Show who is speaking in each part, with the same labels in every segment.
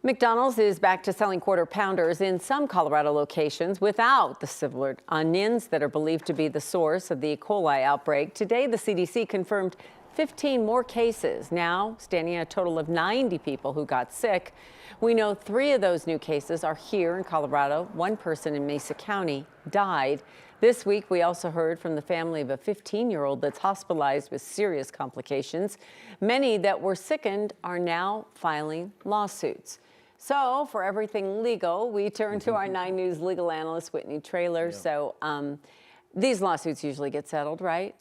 Speaker 1: McDonald's is back to selling quarter pounders in some Colorado locations without the civet onions that are believed to be the source of the E. coli outbreak. Today, the CDC confirmed 15 more cases, now standing at a total of 90 people who got sick. We know 3 of those new cases are here in Colorado. 1 person in Mesa County died. This week, we also heard from the family of a 15-year-old that's hospitalized with serious complications. Many that were sickened are now filing lawsuits. So for everything legal, we turn to our 9 News legal analyst, Whitney Traylor. Yeah. So these lawsuits usually get settled, right?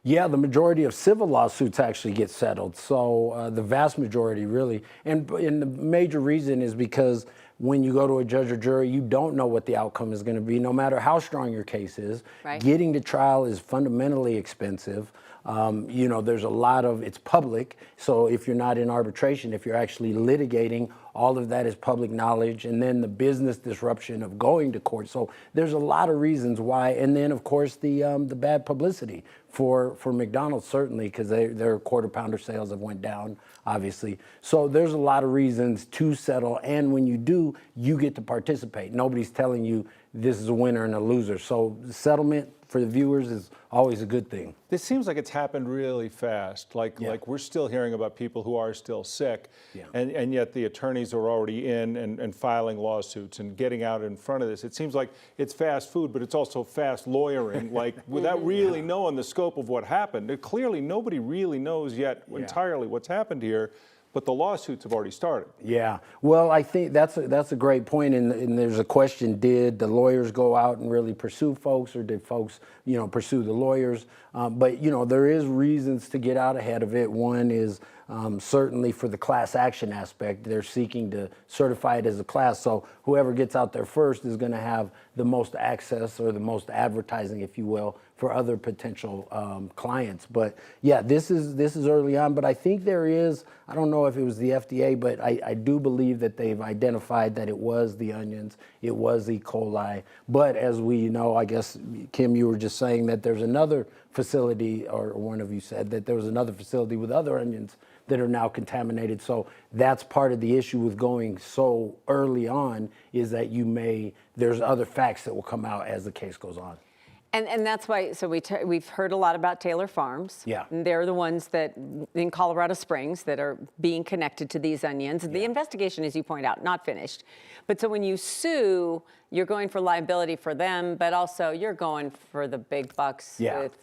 Speaker 2: Yeah, the majority of civil lawsuits actually get settled. So the vast majority really. And the major reason is because when you go to a judge or jury, you don't know what the outcome is going to be, no matter how strong your case is. Right. Getting to trial is fundamentally expensive. There's a lot of, it's public. So if you're not in arbitration, if you're actually litigating, all of that is public knowledge. And then the business disruption of going to court. So there's a lot of reasons why. And then, of course, the bad publicity for McDonald's, certainly, because their quarter pounder sales have went down, obviously. So there's a lot of reasons to settle. And when you do, you get to participate. Nobody's telling you this is a winner and a loser. So the settlement for the viewers is always a good thing.
Speaker 3: This seems like it's happened really fast. Like we're still hearing about people who are still sick, and yet the attorneys are already in and filing lawsuits and getting out in front of this. It seems like it's fast food, but it's also fast lawyering, like without really knowing the scope of what happened. Clearly, nobody really knows yet entirely what's happened here. But the lawsuits have already started. Yeah,
Speaker 2: well, I think that's a great point, and there's a question: did the lawyers go out and really pursue folks, or did folks, pursue the lawyers? But there is reasons to get out ahead of it. One is certainly for the class action aspect. They're seeking to certify it as a class, so whoever gets out there first is going to have the most access or the most advertising, if you will, for other potential clients. But yeah, this is early on. But I think there is, I don't know if it was the FDA, but I do believe that they've identified that it was the onions, it was E. coli. But as we know, I guess, Kim, you were just saying that there's another facility, or one of you said that there was another facility with other onions that are now contaminated. So that's part of the issue with going so early on, is that there's other facts that will come out as the case goes on.
Speaker 1: And that's why, so we've heard a lot about Taylor Farms.
Speaker 2: Yeah.
Speaker 1: And they're the ones that, in Colorado Springs, that are being connected to these onions. Yeah. The investigation, as you point out, not finished. But so when you sue, you're going for liability for them, but also you're going for the big bucks with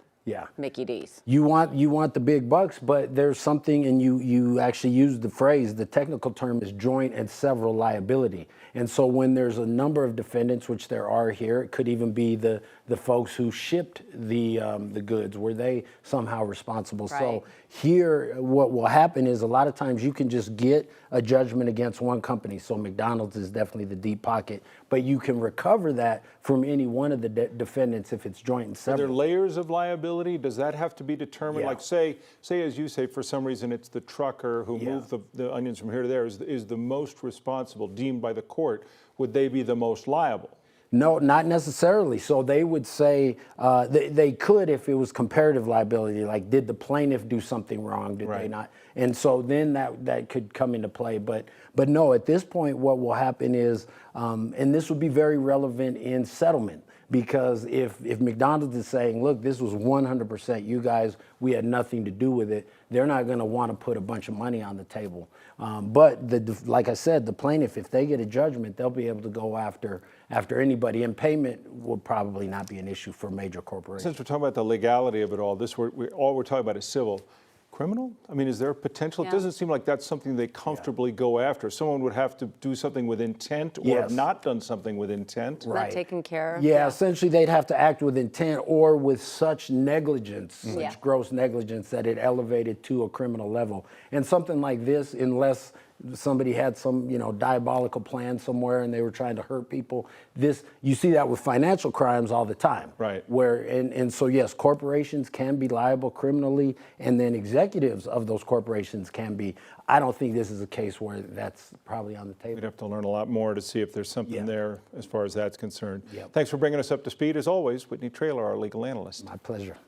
Speaker 1: Mickey D's.
Speaker 2: You want the big bucks, but there's something, and you actually use the phrase, the technical term is joint and several liability. And so when there's a number of defendants, which there are here, it could even be the folks who shipped the goods. Were they somehow responsible? Right. So here, what will happen is a lot of times you can just get a judgment against one company. So McDonald's is definitely the deep pocket, but you can recover that from any one of the defendants if it's joint and several.
Speaker 3: Are there layers of liability? Does that have to be determined? Yeah. Like say, as you say, for some reason it's the trucker who moved the onions from here to there is the most responsible, deemed by the court. Would they be the most liable?
Speaker 2: No, not necessarily. So they would say they could if it was comparative liability, like did the plaintiff do something wrong? Did they not? And so then that could come into play. But no, at this point, what will happen is, and this would be very relevant in settlement, because if McDonald's is saying, look, this was 100% you guys, we had nothing to do with it, they're not going to want to put a bunch of money on the table. But like I said, the plaintiff, if they get a judgment, they'll be able to go after anybody, and payment will probably not be an issue for major corporations.
Speaker 3: Since we're talking about the legality of it all, all we're talking about is civil. Criminal? I mean, is there a potential? Yeah. It doesn't seem like that's something they comfortably go after. Someone would have to do something with intent, or have not done something with intent.
Speaker 1: Right. Not taken care of.
Speaker 2: Yeah, essentially they'd have to act with intent or with such negligence, such gross negligence, that it elevated to a criminal level. And something like this, unless somebody had some, diabolical plan somewhere and they were trying to hurt people. You see that with financial crimes all the time.
Speaker 3: Right.
Speaker 2: And so yes, corporations can be liable criminally, and then executives of those corporations can be. I don't think this is a case where that's probably on the table.
Speaker 3: We'd have to learn a lot more to see if there's something there as far as that's concerned.
Speaker 2: Yep.
Speaker 3: Thanks for bringing us up to speed. As always, Whitney Traylor, our legal analyst.
Speaker 2: My pleasure.